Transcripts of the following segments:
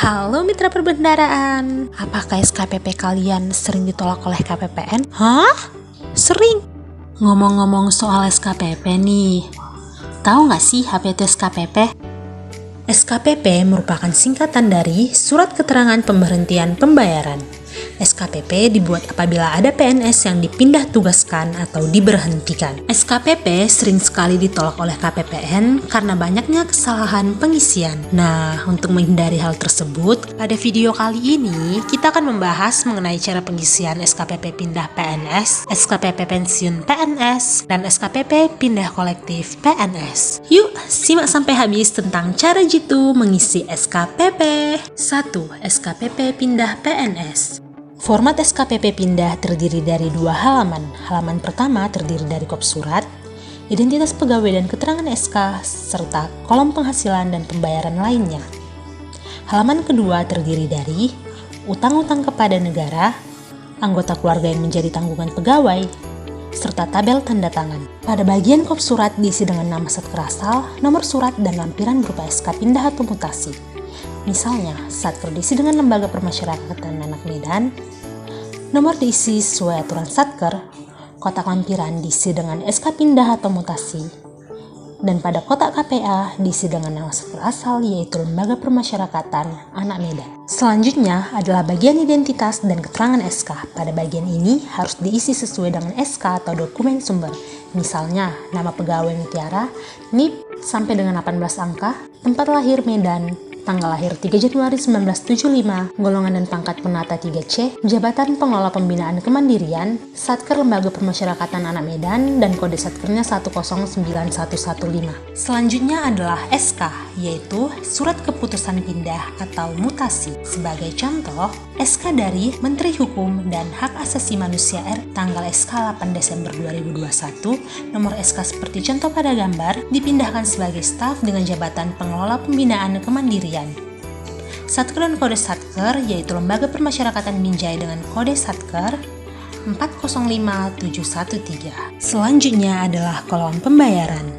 Halo mitra perbendaharaan, apakah SKPP kalian sering ditolak oleh KPPN? Hah? Sering? Ngomong-ngomong soal SKPP nih, tahu nggak sih apa itu SKPP? SKPP merupakan singkatan dari Surat Keterangan Pemberhentian Pembayaran. SKPP dibuat apabila ada PNS yang dipindah tugaskan atau diberhentikan. SKPP sering sekali ditolak oleh KPPN karena banyaknya kesalahan pengisian. Nah, untuk menghindari hal tersebut, pada video kali ini kita akan membahas mengenai cara pengisian SKPP pindah PNS, SKPP pensiun PNS, dan SKPP pindah kolektif PNS. Yuk, simak sampai habis tentang cara jitu mengisi SKPP. 1. SKPP pindah PNS. Format SKPP pindah terdiri dari 2 halaman. Halaman pertama terdiri dari kop surat, identitas pegawai dan keterangan SK, serta kolom penghasilan dan pembayaran lainnya. Halaman kedua terdiri dari utang-utang kepada negara, anggota keluarga yang menjadi tanggungan pegawai, serta tabel tanda tangan. Pada bagian kop surat diisi dengan nama satker asal, nomor surat, dan lampiran berupa SK pindah atau mutasi. Misalnya, satker diisi dengan Lembaga Permasyarakatan Anak Medan, nomor diisi sesuai aturan satker, kotak lampiran diisi dengan SK pindah atau mutasi, dan pada kotak KPA diisi dengan nama satker asal yaitu Lembaga Permasyarakatan Anak Medan. Selanjutnya adalah bagian identitas dan keterangan SK. Pada bagian ini harus diisi sesuai dengan SK atau dokumen sumber. Misalnya, nama pegawai Mutiara, NIP sampai dengan 18 angka, tempat lahir Medan, tanggal lahir 3 Januari 1975, golongan dan pangkat penata 3C, jabatan pengelola pembinaan kemandirian, satker Lembaga Permasyarakatan Anak Medan, dan kode satkernya 109115. Selanjutnya adalah SK, yaitu Surat Keputusan Pindah atau Mutasi. Sebagai contoh, SK dari Menteri Hukum dan Hak Asasi Manusia RI, tanggal SK 8 Desember 2021, nomor SK seperti contoh pada gambar, dipindahkan sebagai staf dengan jabatan pengelola pembinaan kemandirian. Satker dan kode satker yaitu Lembaga Permasyarakatan Binjai dengan kode satker 405713. Selanjutnya adalah kolom pembayaran.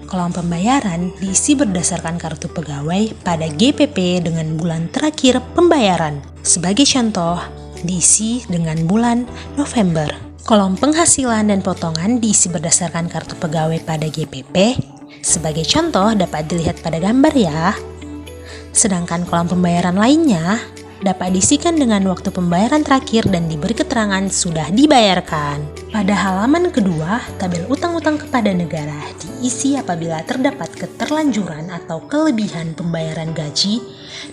Kolom pembayaran diisi berdasarkan kartu pegawai pada GPP dengan bulan terakhir pembayaran. Sebagai contoh, diisi dengan bulan November. Kolom penghasilan dan potongan diisi berdasarkan kartu pegawai pada GPP. Sebagai contoh dapat dilihat pada gambar ya. Sedangkan kolom pembayaran lainnya dapat diisikan dengan waktu pembayaran terakhir dan diberi keterangan sudah dibayarkan. Pada halaman kedua, tabel utang-utang kepada negara diisi apabila terdapat keterlanjuran atau kelebihan pembayaran gaji,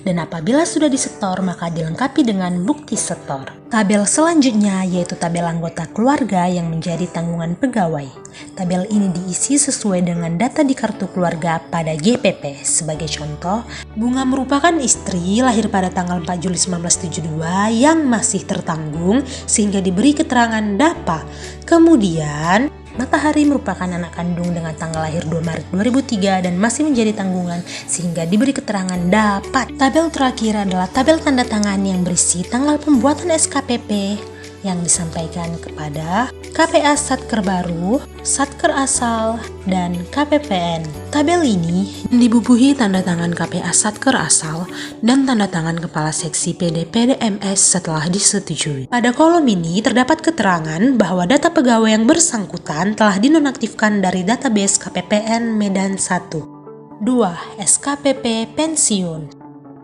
dan apabila sudah disetor maka dilengkapi dengan bukti setor. Tabel selanjutnya yaitu tabel anggota keluarga yang menjadi tanggungan pegawai. Tabel ini diisi sesuai dengan data di kartu keluarga pada GPP. Sebagai contoh, Bunga merupakan istri lahir pada tanggal 4 Juli 1972 yang masih tertanggung sehingga diberi keterangan DAPA. Kemudian, Matahari merupakan anak kandung dengan tanggal lahir 2 Maret 2003 dan masih menjadi tanggungan sehingga diberi keterangan dapat. Tabel terakhir adalah tabel tanda tangan yang berisi tanggal pembuatan SKPP yang disampaikan kepada KPA Satker Baru, Satker Asal, dan KPPN. Tabel ini dibubuhi tanda tangan KPA Satker Asal dan tanda tangan Kepala Seksi PD/PDMS setelah disetujui. Pada kolom ini terdapat keterangan bahwa data pegawai yang bersangkutan telah dinonaktifkan dari database KPPN Medan 1. 2. SKPP Pensiun.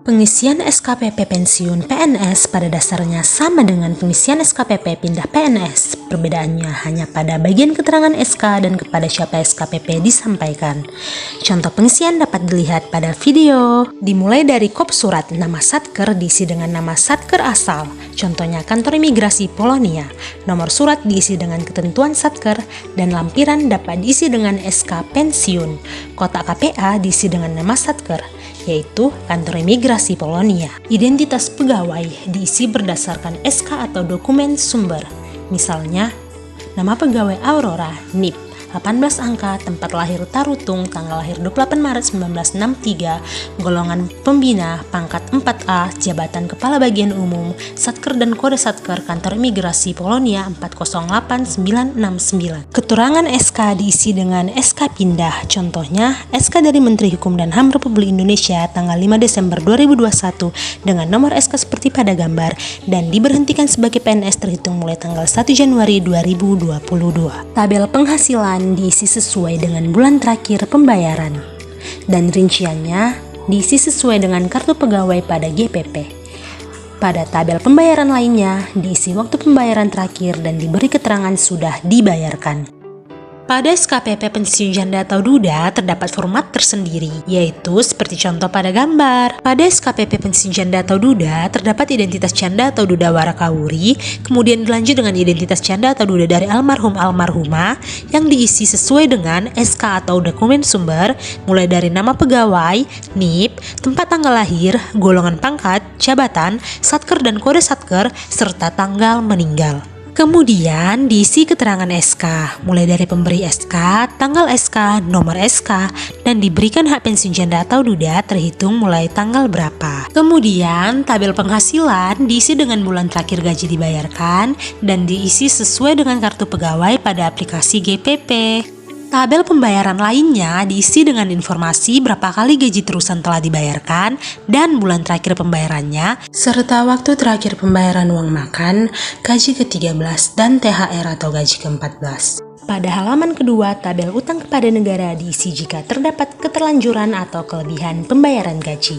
Pengisian SKPP pensiun PNS pada dasarnya sama dengan pengisian SKPP pindah PNS. Perbedaannya hanya pada bagian keterangan SK dan kepada siapa SKPP disampaikan. Contoh pengisian dapat dilihat pada video. Dimulai dari kop surat, nama satker diisi dengan nama satker asal. Contohnya kantor imigrasi Polonia. Nomor surat diisi dengan ketentuan satker dan lampiran dapat diisi dengan SK pensiun. Kotak KPA diisi dengan nama satker, yaitu kantor imigrasi Polonia. Identitas pegawai diisi berdasarkan SK atau dokumen sumber. Misalnya, nama pegawai Aurora, NIP, 18 angka, tempat lahir Tarutung, tanggal lahir 28 Maret 1963, golongan pembina, pangkat 4A, jabatan Kepala Bagian Umum, Satker dan Kode Satker, Kantor Imigrasi Polonia 408969. Keterangan SK diisi dengan SK pindah, contohnya SK dari Menteri Hukum dan HAM Republik Indonesia tanggal 5 Desember 2021 dengan nomor SK seperti pada gambar dan diberhentikan sebagai PNS terhitung mulai tanggal 1 Januari 2022. Tabel penghasilan diisi sesuai dengan bulan terakhir pembayaran dan rinciannya diisi sesuai dengan kartu pegawai pada GPP. Pada tabel pembayaran lainnya diisi waktu pembayaran terakhir dan diberi keterangan sudah dibayarkan. Pada SKPP pensiun janda atau duda terdapat format tersendiri, yaitu seperti contoh pada gambar. Pada SKPP pensiun janda atau duda terdapat identitas janda atau duda warakawuri, kemudian dilanjut dengan identitas janda atau duda dari almarhum-almarhumah yang diisi sesuai dengan SK atau dokumen sumber, mulai dari nama pegawai, NIP, tempat tanggal lahir, golongan pangkat, jabatan, satker dan kode satker, serta tanggal meninggal. Kemudian diisi keterangan SK, mulai dari pemberi SK, tanggal SK, nomor SK, dan diberikan hak pensiun janda atau duda terhitung mulai tanggal berapa. Kemudian tabel penghasilan diisi dengan bulan terakhir gaji dibayarkan dan diisi sesuai dengan kartu pegawai pada aplikasi GPP. Tabel pembayaran lainnya diisi dengan informasi berapa kali gaji terusan telah dibayarkan dan bulan terakhir pembayarannya, serta waktu terakhir pembayaran uang makan, gaji ke-13, dan THR atau gaji ke-14. Pada halaman kedua, tabel utang kepada negara diisi jika terdapat keterlanjuran atau kelebihan pembayaran gaji.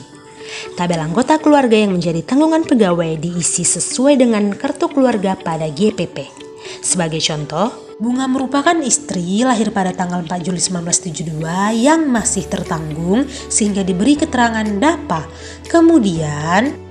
Tabel anggota keluarga yang menjadi tanggungan pegawai diisi sesuai dengan kartu keluarga pada GPP. Sebagai contoh, Bunga merupakan istri lahir pada tanggal 4 Juli 1972 yang masih tertanggung sehingga diberi keterangan DAPA. Kemudian,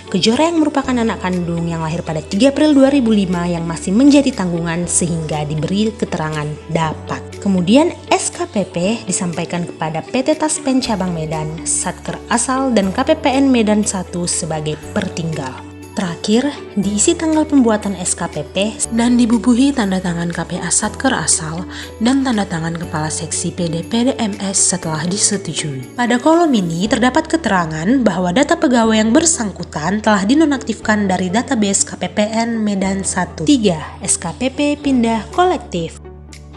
Kejora yang merupakan anak kandung yang lahir pada 3 April 2005 yang masih menjadi tanggungan sehingga diberi keterangan dapat. Kemudian SKPP disampaikan kepada PT Taspen Cabang Medan, Satker Asal dan KPPN Medan 1 sebagai pertinggal. Terakhir, diisi tanggal pembuatan SKPP dan dibubuhi tanda tangan KPA Satker Asal dan tanda tangan Kepala Seksi PD PDMS setelah disetujui. Pada kolom ini terdapat keterangan bahwa data pegawai yang bersangkutan telah dinonaktifkan dari database KPPN Medan 1. 3. SKPP pindah kolektif.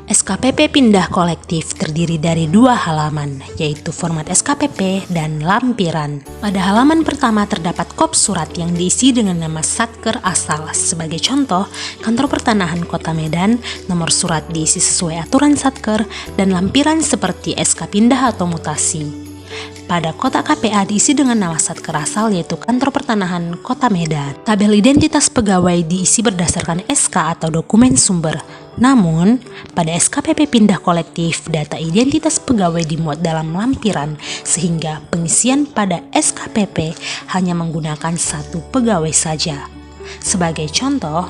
SKPP pindah kolektif terdiri dari 2 halaman, yaitu format SKPP dan lampiran. Pada halaman pertama terdapat kop surat yang diisi dengan nama Satker Asal. Sebagai contoh, Kantor Pertanahan Kota Medan, nomor surat diisi sesuai aturan Satker, dan lampiran seperti SK pindah atau mutasi. Pada kotak KPA diisi dengan nama Satker Asal yaitu Kantor Pertanahan Kota Medan. Tabel identitas pegawai diisi berdasarkan SK atau dokumen sumber. Namun, pada SKPP pindah kolektif, data identitas pegawai dimuat dalam lampiran sehingga pengisian pada SKPP hanya menggunakan 1 pegawai saja. Sebagai contoh,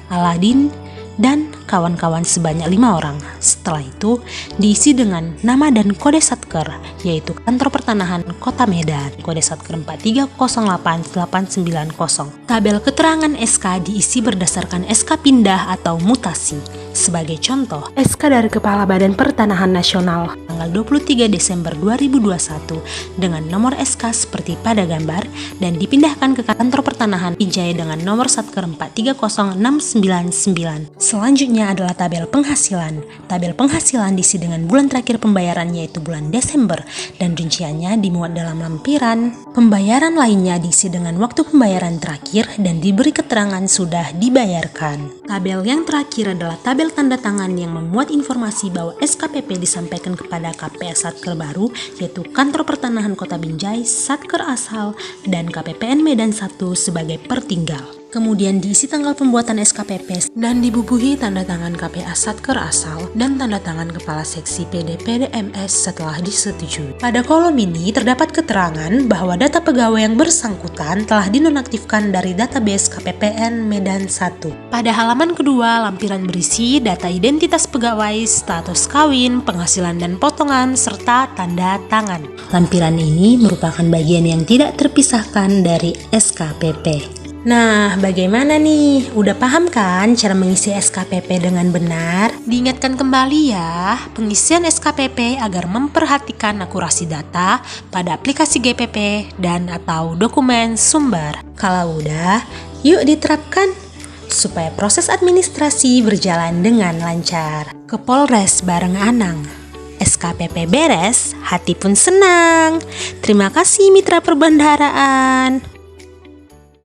Aladin dan kawan-kawan sebanyak 5 orang. Setelah itu diisi dengan nama dan kode satker, yaitu Kantor Pertanahan Kota Medan, kode satker 4308890. Tabel keterangan SK diisi berdasarkan SK pindah atau mutasi. Sebagai contoh, SK dari Kepala Badan Pertanahan Nasional tanggal 23 Desember 2021 dengan nomor SK seperti pada gambar dan dipindahkan ke Kantor Pertanahan Ijaya dengan nomor satker 430699. Selanjutnya adalah tabel penghasilan. Tabel penghasilan diisi dengan bulan terakhir pembayaran yaitu bulan Desember dan rinciannya dimuat dalam lampiran. Pembayaran lainnya diisi dengan waktu pembayaran terakhir dan diberi keterangan sudah dibayarkan. Tabel yang terakhir adalah tabel tanda tangan yang memuat informasi bahwa SKPP disampaikan kepada KPA Satker baru yaitu Kantor Pertanahan Kota Binjai, Satker Asal, dan KPPN Medan 1 sebagai pertinggal. Kemudian diisi tanggal pembuatan SKPP dan dibubuhi tanda tangan KPA Satker Asal dan tanda tangan Kepala Seksi PD PDMS setelah disetujui. Pada kolom ini terdapat keterangan bahwa data pegawai yang bersangkutan telah dinonaktifkan dari database KPPN Medan 1. Pada halaman kedua, lampiran berisi data identitas pegawai, status kawin, penghasilan dan potongan, serta tanda tangan. Lampiran ini merupakan bagian yang tidak terpisahkan dari SKPP. Nah, bagaimana nih? Udah paham kan cara mengisi SKPP dengan benar? Diingatkan kembali ya, pengisian SKPP agar memperhatikan akurasi data pada aplikasi GPP dan atau dokumen sumber. Kalau udah, yuk diterapkan supaya proses administrasi berjalan dengan lancar. Ke Polres bareng Anang. SKPP beres, hati pun senang. Terima kasih mitra perbendaharaan.